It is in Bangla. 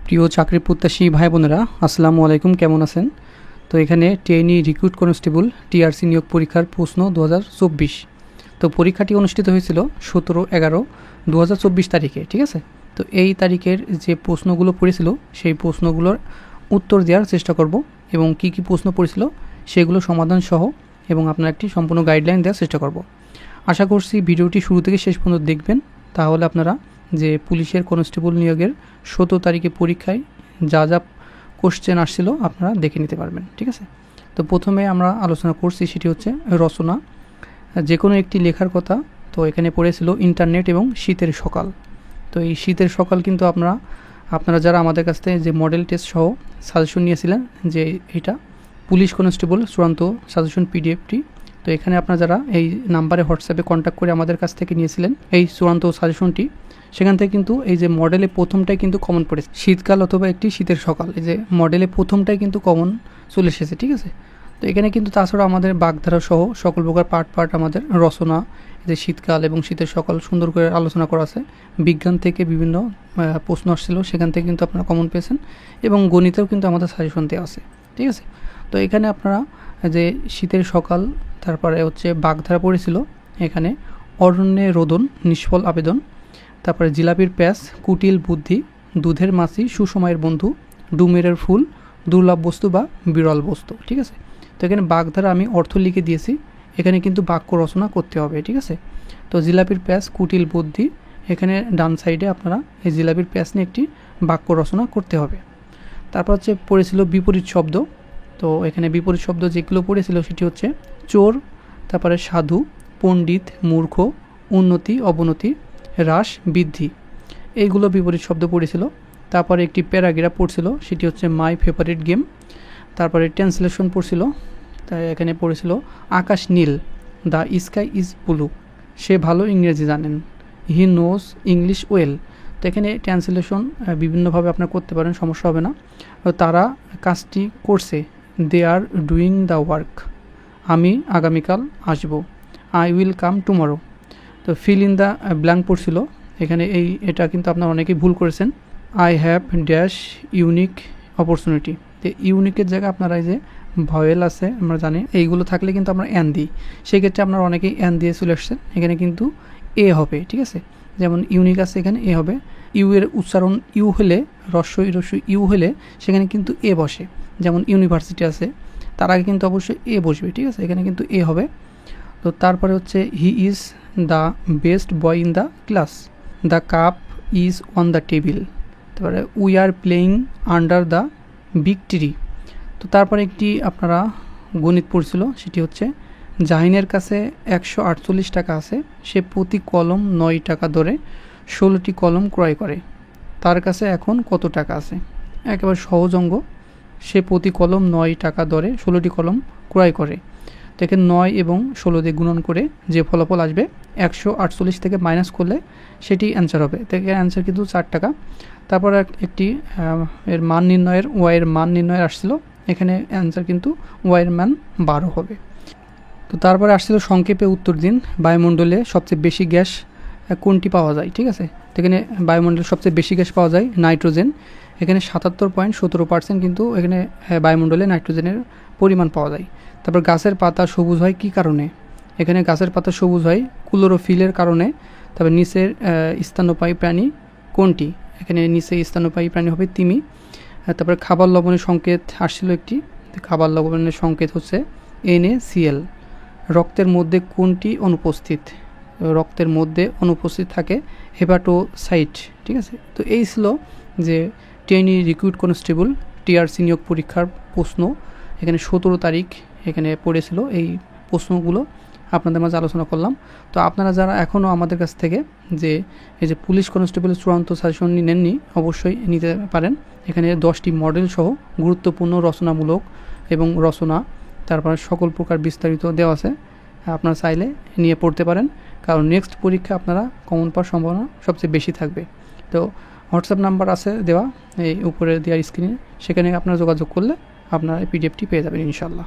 প্রিয় চাকরি প্রত্যাশী ভাই বোনেরা, আসসালামু আলাইকুম। কেমন আছেন? তো এখানে ট্রেনি রিক্রুট কনস্টেবল টিআরসি নিয়োগ পরীক্ষার প্রশ্ন 2024। তো পরীক্ষাটি অনুষ্ঠিত হয়েছিল 17/11/2024 তারিখে, ঠিক আছে। তো এই তারিখের যে প্রশ্নগুলো পড়েছিল সেই প্রশ্নগুলোর উত্তর দেওয়ার চেষ্টা করব এবং কি কি প্রশ্ন পড়েছিল সেগুলো সমাধান সহ এবং আপনার একটি সম্পূর্ণ গাইডলাইন দেওয়ার চেষ্টা করব। আশা করছি ভিডিওটি শুরু থেকে শেষ পর্যন্ত দেখবেন, তাহলে আপনারা যে পুলিশের কনস্টেবল নিয়োগের 17 তারিখে পরীক্ষায় যা যা কোশ্চেন আসছিল আপনারা দেখে নিতে পারবেন, ঠিক আছে। তো প্রথমে আমরা আলোচনা করছি সেটি হচ্ছে রচনা, যে কোনো একটি লেখার কথা। তো এখানে পড়েছিল ইন্টারনেট এবং শীতের সকাল। তো এই শীতের সকাল কিন্তু আপনারা যারা আমাদের কাছ থেকে যে মডেল টেস্ট সহ সাজেশন নিয়েছিলেন, যে এটা পুলিশ কনস্টেবল চূড়ান্ত সাজেশন পিডিএফটি, তো এখানে আপনারা যারা এই নাম্বারে হোয়াটসঅ্যাপে কন্ট্যাক্ট করে আমাদের কাছ থেকে নিয়েছিলেন এই চূড়ান্ত সাজেশনটি, সেখান থেকে কিন্তু এই যে মডেলে প্রথমটাই কিন্তু কমন পড়েছে, শীতকাল অথবা একটি শীতের সকাল। এই যে মডেলে প্রথমটাই কিন্তু কমন চলে এসেছে, ঠিক আছে। তো এখানে কিন্তু তাছাড়া আমাদের বাগধারা সহ সকল প্রকার পার্ট আমাদের রচনা, যে শীতকাল এবং শীতের সকাল সুন্দর করে আলোচনা করা আছে। বিজ্ঞান থেকে বিভিন্ন প্রশ্ন আসছিল, সেখান থেকে কিন্তু আপনারা কমন পেয়েছেন এবং গণিতেও কিন্তু আমাদের সাজেশন দেওয়া আছে, ঠিক আছে। তো এখানে আপনারা যে শীতের সকাল, তারপরে হচ্ছে বাগধারা পড়েছিল, এখানে অরণ্যে রোদন নিষ্ফল আবেদন, তারপরে জিলাপির প্যাঁচ কুটিল বুদ্ধি, দুধের মাছি সুসময়ের বন্ধু, ডুমেরের ফুল দুর্লভ বস্তু বা বিরল বস্তু, ঠিক আছে। তো এখানে বাগধারা আমি অর্থ লিখে দিয়েছি, এখানে কিন্তু বাক্য রচনা করতে হবে, ঠিক আছে। তো জিলাপির প্যাঁচ কুটিল বুদ্ধি, এখানে ডান সাইডে আপনারা এই জিলাপির প্যাঁচ নিয়ে একটি বাক্য রচনা করতে হবে। তারপর হচ্ছে পড়েছিল বিপরীত শব্দ। তো এখানে বিপরীত শব্দ যেগুলো পড়েছিল সেটি হচ্ছে চোর, তারপরে সাধু, পণ্ডিত, মূর্খ, উন্নতি, অবনতি, হ্রাস, বৃদ্ধি, এইগুলো বিপরীত শব্দ পড়েছিল। তারপরে একটি প্যারাগ্রাফ পড়ছিল, সেটি হচ্ছে মাই ফেভারিট গেম। তারপরে ট্রান্সলেশন পড়ছিল, তাই এখানে পড়েছিল আকাশ নীল, দ্য স্কাই ইজ ব্লু, সে ভালো ইংরেজি জানেন, হি নোজ ইংলিশ ওয়েল। তো এখানে ট্রান্সলেশন বিভিন্নভাবে আপনার করতে পারেন, সমস্যা হবে না। তারা কাজটি করছে, দে আর ডুইং দ্য ওয়ার্ক, আমি আগামীকাল আসব, আই উইল কাম টুমরো। তো ফিল ইন দ্য ব্ল্যাঙ্ক পড়ছিল, এখানে এটা কিন্তু আপনারা অনেকেই ভুল করেছেন, I have dash unique opportunity. তো ইউনিকের জায়গায় আপনারা এই যে ভয়েল আছে আমরা জানি, এইগুলো থাকলে কিন্তু আমরা অ্যান দিই, সেক্ষেত্রে আপনারা অনেকেই অ্যান দিয়ে চলে আসছেন, এখানে কিন্তু এ হবে, ঠিক আছে। যেমন ইউনিক আছে, এখানে এ হবে। ইউ এর উচ্চারণ ইউ হলে, রস্বই ইউ হলে সেখানে কিন্তু এ বসে। যেমন ইউনিভার্সিটি আছে, তার আগে কিন্তু অবশ্যই এ বসবে, ঠিক আছে, এখানে কিন্তু এ হবে। তো তারপরে হচ্ছে he is the best boy in the class, the cup is on the table. তারপরে we are playing under the big tree. তো তারপরে একটি আপনারা গণিত পড়ছিল, সেটি হচ্ছে জাহিনের কাছে 148 টাকা আছে, সে প্রতি কলম 9 টাকা দরে 16টি কলম ক্রয় করে, তার কাছে এখন কত টাকা আছে? একেবারে সহজ অঙ্গ, সে প্রতি কলম 9 টাকা দরে 16টি কলম ক্রয় করে। তো এখানে 9 এবং 16 দিয়ে গুণন করে যে ফলাফল আসবে 148 থেকে মাইনাস করলে সেটি অ্যান্সার হবে। তো এখানে অ্যান্সার কিন্তু 4 টাকা। তারপর একটি এর মান নির্ণয়ের ওয়াইয়ের মান নির্ণয়ের আসছিল, এখানে অ্যান্সার কিন্তু ওয়াইয়ের মান 12 হবে। তো তারপরে আসছিল সংক্ষেপে উত্তর দিন, বায়ুমণ্ডলে সবচেয়ে বেশি গ্যাস কোনটি পাওয়া যায়, ঠিক আছে। তো এখানে বায়ুমণ্ডলে সবচেয়ে বেশি গ্যাস পাওয়া যায় নাইট্রোজেন, এখানে 77.17% কিন্তু এখানে বায়ুমণ্ডলে নাইট্রোজেনের পরিমাণ পাওয়া যায়। তারপর গাছের পাতা সবুজ হয় কী কারণে? এখানে গাছের পাতা সবুজ হয় ক্লোরোফিলের কারণে। তারপর নিচের স্তন্যপায়ী প্রাণী কোনটি? এখানে নিচে স্তন্যপায়ী প্রাণী হবে তিমি। তারপরে খাবার লবণের সংকেত আসছিল একটি, খাবার লবণের সংকেত হচ্ছে NaCl। রক্তের মধ্যে কোনটি অনুপস্থিত? রক্তের মধ্যে অনুপস্থিত থাকে হেপাটোসাইট, ঠিক আছে। তো এই ছিল যে ট্রেনি রিক্রুট কনস্টেবল টিআরসি নিয়োগ পরীক্ষার প্রশ্ন, এখানে 17 তারিখ এখানে পড়েছিল। এই প্রশ্নগুলো আপনাদের মাঝে আলোচনা করলাম। তো আপনারা যারা এখনও আমাদের কাছ থেকে এই যে পুলিশ কনস্টেবলের চূড়ান্ত সাজেশন নেননি, অবশ্যই নিতে পারেন। এখানে 10টি মডেল সহ গুরুত্বপূর্ণ রচনামূলক এবং রচনা, তারপরে সকল প্রকার বিস্তারিত দেওয়া আছে, আপনারা চাইলে নিয়ে পড়তে পারেন, কারণ নেক্সট পরীক্ষা আপনারা কমন পাওয়ার সম্ভাবনা সবচেয়ে বেশি থাকবে। তো হোয়াটসঅ্যাপ নাম্বার আছে দেওয়া এই উপরে দেওয়ার স্ক্রিনে, সেখানে আপনারা যোগাযোগ করলে আপনারা এই পিডিএফটি পেয়ে যাবেন ইনশাআল্লাহ।